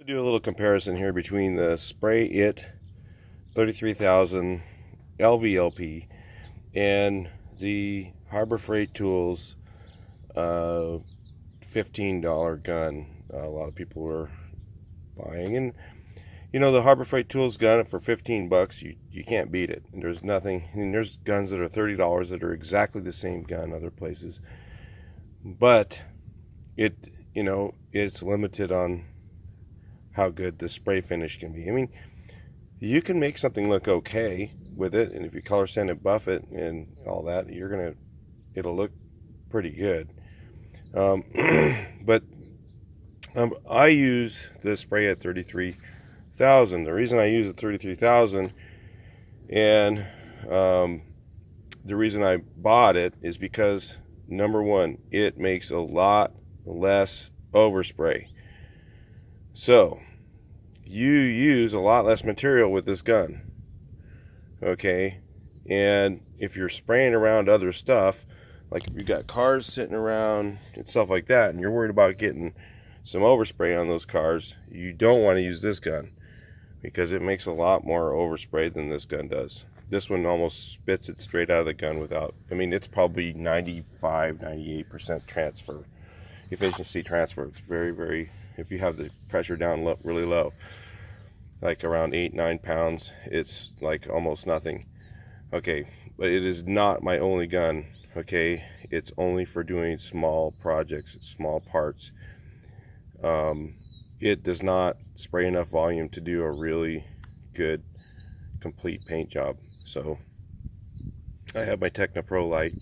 Do a little comparison here between the sprayit 33,000 LVLP and the Harbor Freight Tools $15 gun. A lot of people were buying, and you know, the Harbor Freight Tools gun for 15 bucks, you can't beat it. And there's nothing. I mean, there's guns that are $30 that are exactly the same gun other places, but it's limited on how good the spray finish can be. I mean, you can make something look okay with it, and if you color sand it, buff it, and all that, it'll look pretty good. But I use the sprayit 33,000. The reason I use the 33,000 and the reason I bought it is because, number one, it makes a lot less overspray. So you use a lot less material with this gun, okay? And if you're spraying around other stuff, like if you've got cars sitting around and stuff like that, and you're worried about getting some overspray on those cars, you don't want to use this gun because it makes a lot more overspray than this gun does. This one almost spits it straight out of the gun without, I mean, it's probably 95-98% transfer, efficiency transfer. It's very, very, if you have the pressure down low, really low, like around 8-9 pounds, it's like almost nothing. Okay, but it is not my only gun. Okay, it's only for doing small projects, small parts. It does not spray enough volume to do a really good complete paint job. So I have my Technopro Light,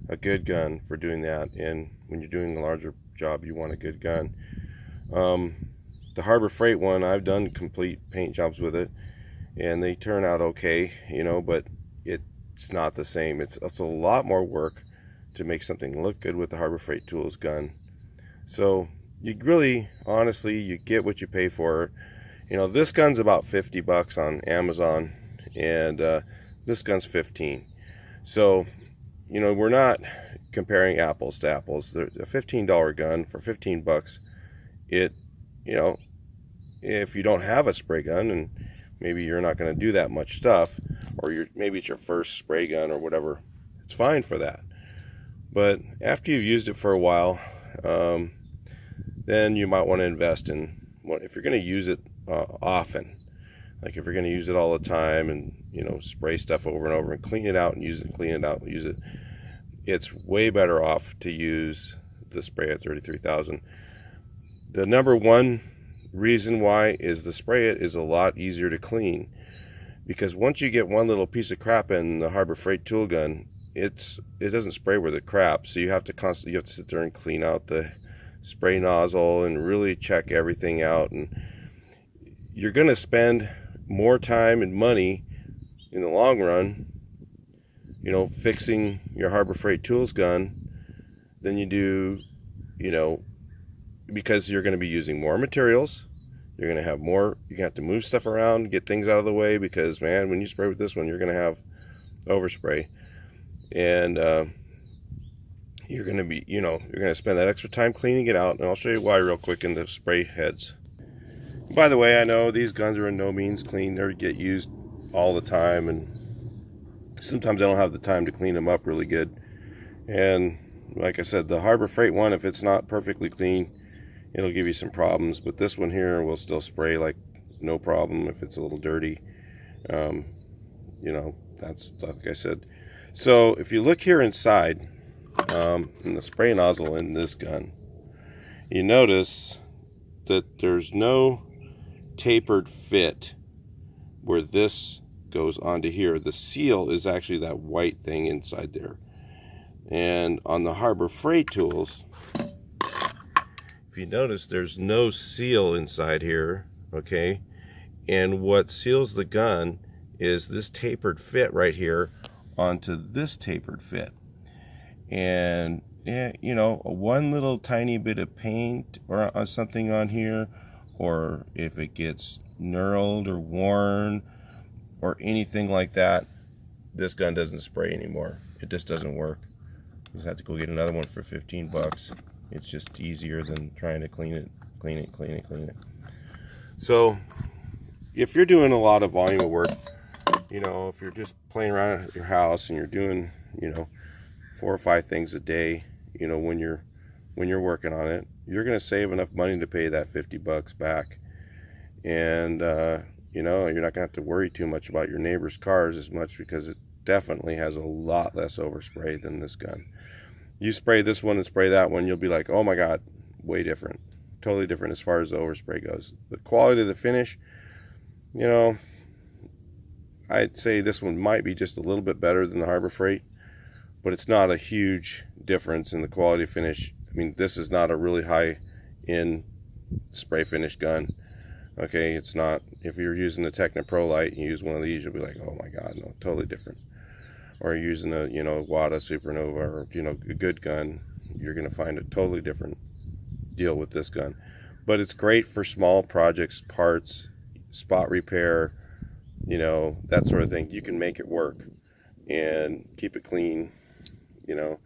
a good gun for doing that. And when you're doing a larger job, you want a good gun. The Harbor Freight one, I've done complete paint jobs with it, and they turn out okay, you know, but it's not the same. It's a lot more work to make something look good with the Harbor Freight Tools gun. So you really, honestly, you get what you pay for. You know, this gun's about 50 bucks on Amazon, and this gun's 15. So, you know, we're not comparing apples to apples. A $15 gun for 15 bucks, you know, if you don't have a spray gun and maybe you're not going to do that much stuff, or maybe it's your first spray gun or whatever, it's fine for that. But after you've used it for a while, then you might want to invest in what, if you're going to use it often, like if you're going to use it all the time and, you know, spray stuff over and over and clean it out and use it, clean it out and use it, it's way better off to use the sprayit 33,000. The number one reason why is the sprayit is a lot easier to clean, because once you get one little piece of crap in the Harbor Freight tool gun, it doesn't spray with the crap, so you have to sit there and clean out the spray nozzle and really check everything out, and you're going to spend more time and money in the long run, you know, fixing your Harbor Freight Tools gun than you do, you know, because you're going to be using more materials. You're going to have more, you're going to have to move stuff around, get things out of the way, because man, when you spray with this one, you're going to have overspray, and you're going to be, you know, you're going to spend that extra time cleaning it out. And I'll show you why real quick in the spray heads. By the way, I know these guns are in no means clean. They get used all the time, and sometimes I don't have the time to clean them up really good. And like I said, the Harbor Freight one, if it's not perfectly clean, it'll give you some problems. But this one here will still spray like no problem if it's a little dirty. You know, that's like I said. So if you look here inside, in the spray nozzle in this gun, you notice that there's no tapered fit where this goes onto here. The seal is actually that white thing inside there. And on the Harbor Freight Tools, if you notice, there's no seal inside here, okay? And what seals the gun is this tapered fit right here onto this tapered fit. And yeah, you know, one little tiny bit of paint or something on here, or if it gets knurled or worn or anything like that, this gun doesn't spray anymore. It just doesn't work. You just have to go get another one for 15 bucks. It's just easier than trying to clean it. So if you're doing a lot of volume of work, you know, if you're just playing around at your house and you're doing, you know, 4 or 5 things a day, you know, when you're working on it, you're going to save enough money to pay that $50 back. And you know, you're not going to have to worry too much about your neighbor's cars as much, because it definitely has a lot less overspray than this gun. You spray this one and spray that one, you'll be like, oh my god, way different, totally different as far as the overspray goes. The quality of the finish, you know, I'd say this one might be just a little bit better than the Harbor Freight, but it's not a huge difference in the quality of finish. I mean, this is not a really high-end spray finish gun. Okay, it's not. If you're using the Techno Pro Light and you use one of these, you'll be like, oh my god, no, totally different. Or using a, you know, Wada Supernova, or, you know, a good gun, you're going to find a totally different deal with this gun. But it's great for small projects, parts, spot repair, you know, that sort of thing. You can make it work and keep it clean, you know,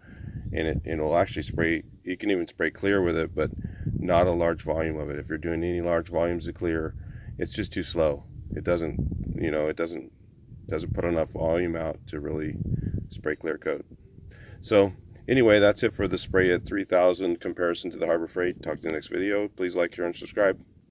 and it'll actually spray. You can even spray clear with it, but not a large volume of it. If you're doing any large volumes of clear, it's just too slow. It doesn't, you know, it doesn't put enough volume out to really spray clear coat. So anyway, that's it for the sprayit 3000 comparison to the Harbor Freight. Talk to you in the next video. Please like, share, and subscribe.